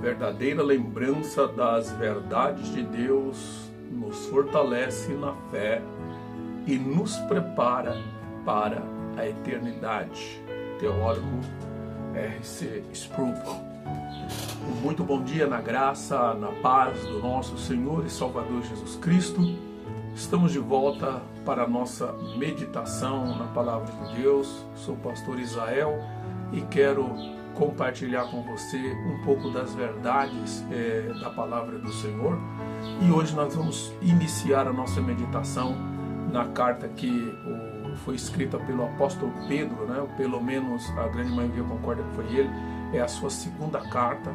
verdadeira lembrança das verdades de Deus nos fortalece na fé e nos prepara para a eternidade. Teólogo R.C. Sproul. Muito bom dia na graça, na paz do nosso Senhor e Salvador Jesus Cristo. Estamos de volta para a nossa meditação na Palavra de Deus. Sou o pastor Israel e quero compartilhar com você um pouco das verdades da Palavra do Senhor. E hoje nós vamos iniciar a nossa meditação na carta que foi escrita pelo apóstolo Pedro, né? Pelo menos a grande maioria concorda que foi ele. É a sua segunda carta.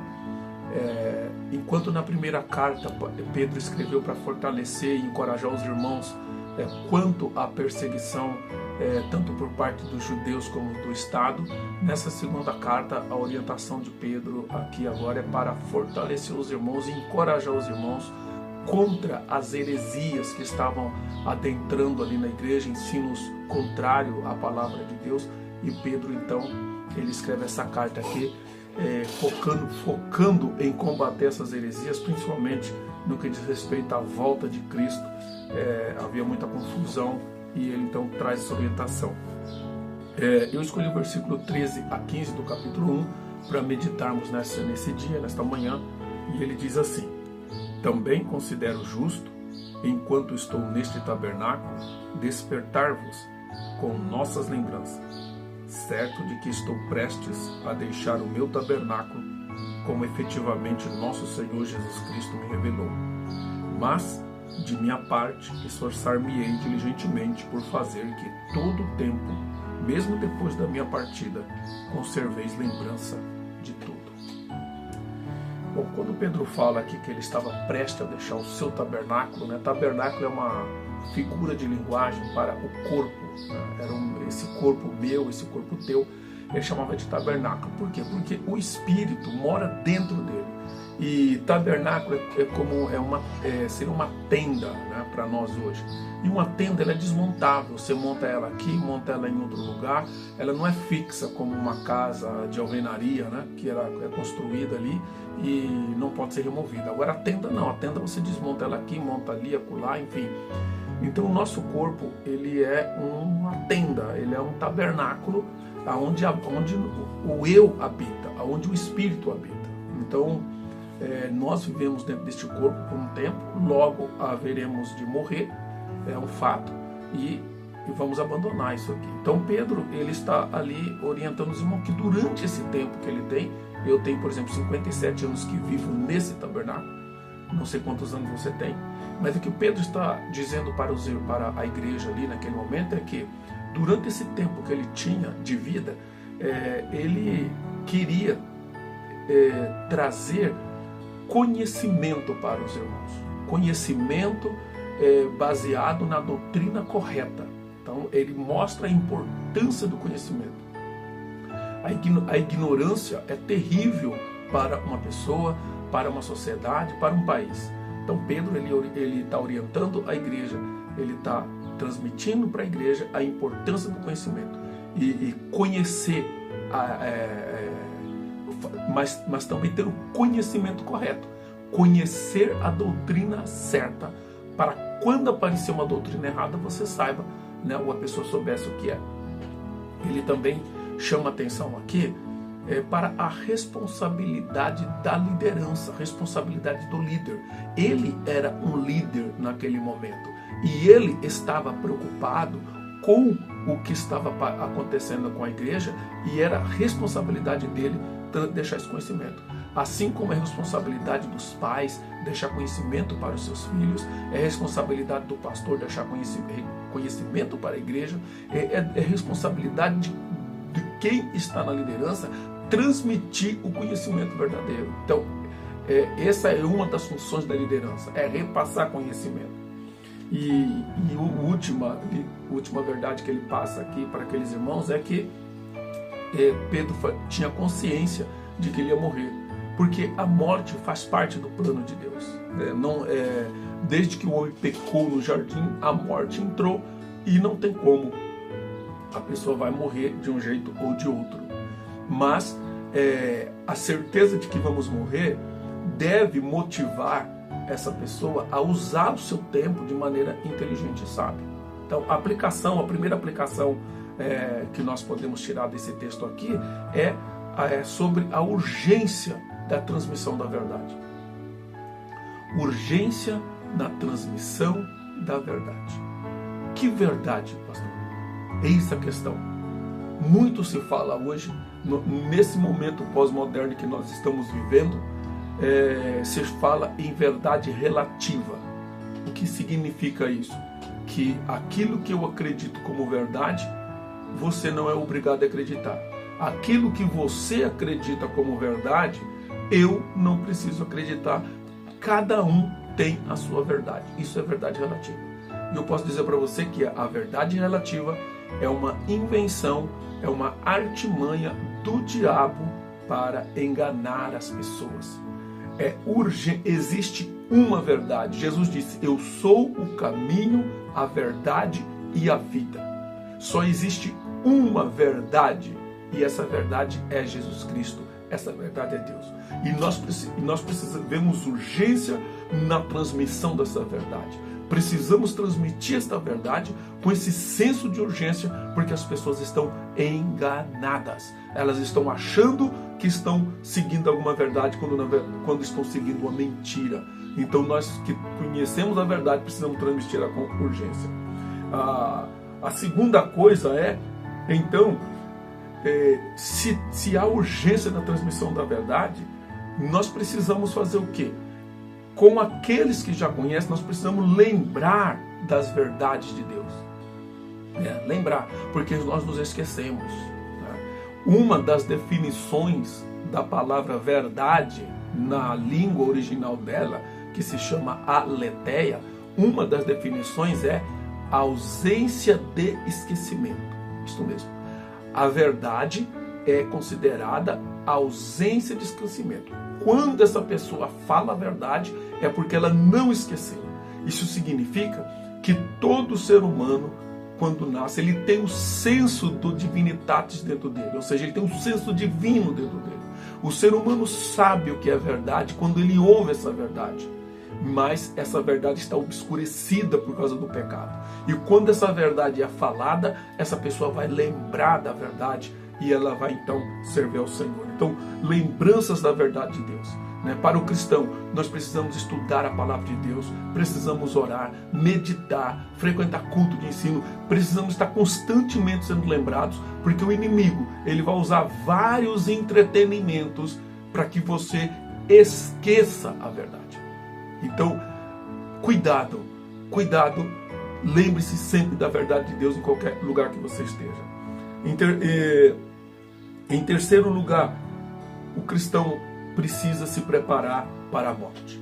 Enquanto na primeira carta Pedro escreveu para fortalecer e encorajar os irmãos quanto à perseguição, tanto por parte dos judeus como do Estado, nessa segunda carta a orientação de Pedro aqui agora é para fortalecer os irmãos e encorajar os irmãos contra as heresias que estavam adentrando ali na igreja, ensinos contrários à palavra de Deus. E Pedro então ele escreve essa carta aqui focando em combater essas heresias, principalmente no que diz respeito à volta de Cristo. Havia muita confusão e ele então traz essa orientação. Eu escolhi o versículo 13 a 15 do capítulo 1 para meditarmos nesse dia, nesta manhã, e ele diz assim: também considero justo, enquanto estou neste tabernáculo, despertar-vos com nossas lembranças, certo de que estou prestes a deixar o meu tabernáculo, como efetivamente nosso Senhor Jesus Cristo me revelou. Mas, de minha parte, esforçar-me-ei diligentemente por fazer que todo o tempo, mesmo depois da minha partida, conserveis lembrança de tudo. Bom, quando Pedro fala aqui que ele estava prestes a deixar o seu tabernáculo, né? Tabernáculo é uma figura de linguagem para o corpo, né? Era esse corpo meu, esse corpo teu, ele chamava de tabernáculo. Por quê? Porque o Espírito mora dentro dele. E tabernáculo seria uma tenda, né, para nós hoje. E uma tenda ela é desmontável. Você monta ela aqui, monta ela em outro lugar. Ela não é fixa como uma casa de alvenaria, né, que é construída ali e não pode ser removida. Agora a tenda não. A tenda você desmonta ela aqui, monta ali, acolá, enfim. Então o nosso corpo ele é uma tenda, ele é um tabernáculo onde o eu habita, onde o Espírito habita. Então nós vivemos dentro deste corpo por um tempo, logo haveremos de morrer, é um fato, e vamos abandonar isso aqui. Então Pedro ele está ali orientando os irmãos que durante esse tempo que ele tem, eu tenho por exemplo 57 anos que vivo nesse tabernáculo, não sei quantos anos você tem, mas o que o Pedro está dizendo para a igreja ali naquele momento é que durante esse tempo que ele tinha de vida, ele queria trazer conhecimento para os irmãos, conhecimento baseado na doutrina correta. Então ele mostra a importância do conhecimento. A ignorância é terrível para uma pessoa, para uma sociedade, para um país. Então Pedro ele está orientando a igreja, ele está transmitindo para a igreja a importância do conhecimento e conhecer mas também ter o conhecimento correto, conhecer a doutrina certa, para quando aparecer uma doutrina errada, você saiba, né, ou a pessoa soubesse o que é. Ele também chama atenção aqui para a responsabilidade da liderança, a responsabilidade do líder. Ele era um líder naquele momento e ele estava preocupado com o que estava acontecendo com a igreja e era responsabilidade dele deixar esse conhecimento. Assim como é responsabilidade dos pais deixar conhecimento para os seus filhos, é responsabilidade do pastor deixar conhecimento para a igreja, é responsabilidade de quem está na liderança transmitir o conhecimento verdadeiro. Então, essa é uma das funções da liderança, é repassar conhecimento. E a última verdade que ele passa aqui para aqueles irmãos é que Pedro tinha consciência de que ele ia morrer, porque a morte faz parte do plano de Deus. Desde que o homem pecou no jardim, a morte entrou e não tem como. A pessoa vai morrer de um jeito ou de outro. Mas a certeza de que vamos morrer deve motivar essa pessoa a usar o seu tempo de maneira inteligente e sábia. Então, a primeira aplicação que nós podemos tirar desse texto aqui é sobre a urgência da transmissão da verdade. Urgência na transmissão da verdade. Que verdade, pastor? Eis a questão. Muito se fala hoje, nesse momento pós-moderno que nós estamos vivendo, se fala em verdade relativa. O que significa isso? Que aquilo que eu acredito como verdade, você não é obrigado a acreditar. Aquilo que você acredita como verdade, eu não preciso acreditar. Cada um tem a sua verdade. Isso é verdade relativa. E eu posso dizer para você que a verdade relativa é uma invenção, é uma artimanha do diabo para enganar as pessoas. É urgente, existe uma verdade. Jesus disse: eu sou o caminho, a verdade e a vida. Só existe uma verdade, e essa verdade é Jesus Cristo. Essa verdade é Deus. E nós precisamos urgência na transmissão dessa verdade. Precisamos transmitir esta verdade com esse senso de urgência, porque as pessoas estão enganadas. Elas estão achando que estão seguindo alguma verdade quando estão seguindo uma mentira. Então nós que conhecemos a verdade precisamos transmitir-la com urgência. A segunda coisa então, se há urgência na transmissão da verdade, nós precisamos fazer o quê? Com aqueles que já conhecem, nós precisamos lembrar das verdades de Deus. Lembrar, porque nós nos esquecemos. Uma das definições da palavra verdade na língua original dela, que se chama aletheia, uma das definições é ausência de esquecimento. Isso mesmo. A verdade é considerada ausência de esquecimento. Quando essa pessoa fala a verdade, é porque ela não esqueceu. Isso significa que todo ser humano, quando nasce, ele tem o senso do divinitatis dentro dele, ou seja, ele tem um senso divino dentro dele. O ser humano sabe o que é verdade quando ele ouve essa verdade, mas essa verdade está obscurecida por causa do pecado. E quando essa verdade é falada, essa pessoa vai lembrar da verdade e ela vai então servir ao Senhor. Então, lembranças da verdade de Deus. Para o cristão, nós precisamos estudar a palavra de Deus, precisamos orar, meditar, frequentar culto de ensino, precisamos estar constantemente sendo lembrados, porque o inimigo ele vai usar vários entretenimentos para que você esqueça a verdade. Então, cuidado, lembre-se sempre da verdade de Deus em qualquer lugar que você esteja. Em terceiro lugar, o cristão precisa se preparar para a morte.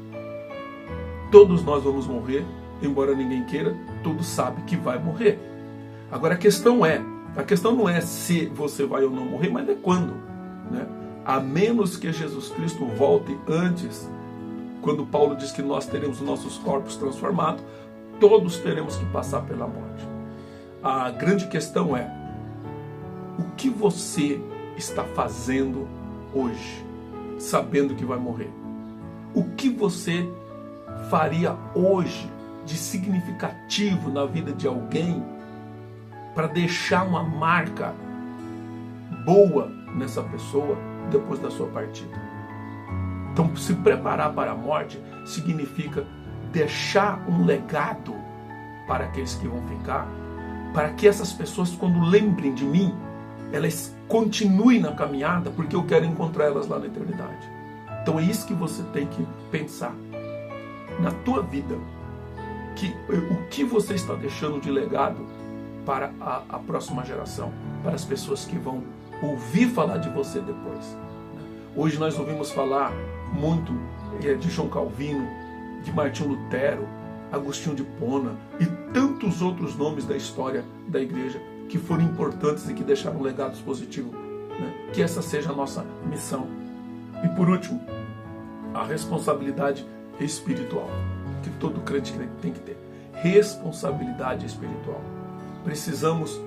Todos nós vamos morrer, embora ninguém queira, todos sabem que vai morrer. Agora a questão não é se você vai ou não morrer, mas é quando. A menos que Jesus Cristo volte antes, quando Paulo diz que nós teremos os nossos corpos transformados, todos teremos que passar pela morte. A grande questão é: o que você está fazendo hoje, sabendo que vai morrer? O que você faria hoje de significativo na vida de alguém para deixar uma marca boa nessa pessoa depois da sua partida? Então, se preparar para a morte significa deixar um legado para aqueles que vão ficar, para que essas pessoas, quando lembrem de mim, elas continuem na caminhada, porque eu quero encontrar elas lá na eternidade. Então é isso que você tem que pensar na tua vida, o que você está deixando de legado para a próxima geração, para as pessoas que vão ouvir falar de você depois. Hoje nós ouvimos falar muito de João Calvino, de Martinho Lutero, Agostinho de Hipona e tantos outros nomes da história da igreja que foram importantes e que deixaram legados positivos. Que essa seja a nossa missão. E por último, a responsabilidade espiritual, que todo crente tem que ter. Responsabilidade espiritual. Precisamos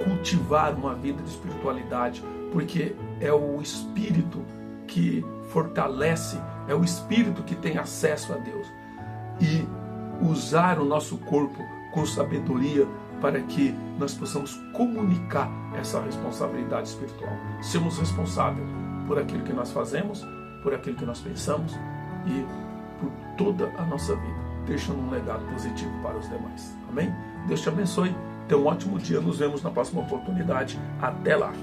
cultivar uma vida de espiritualidade, porque é o Espírito que fortalece É o Espírito que tem acesso a Deus. E usar o nosso corpo com sabedoria para que nós possamos comunicar essa responsabilidade espiritual. Sermos responsáveis por aquilo que nós fazemos, por aquilo que nós pensamos e por toda a nossa vida, deixando um legado positivo para os demais. Amém? Deus te abençoe. Tenha um ótimo dia. Nos vemos na próxima oportunidade. Até lá.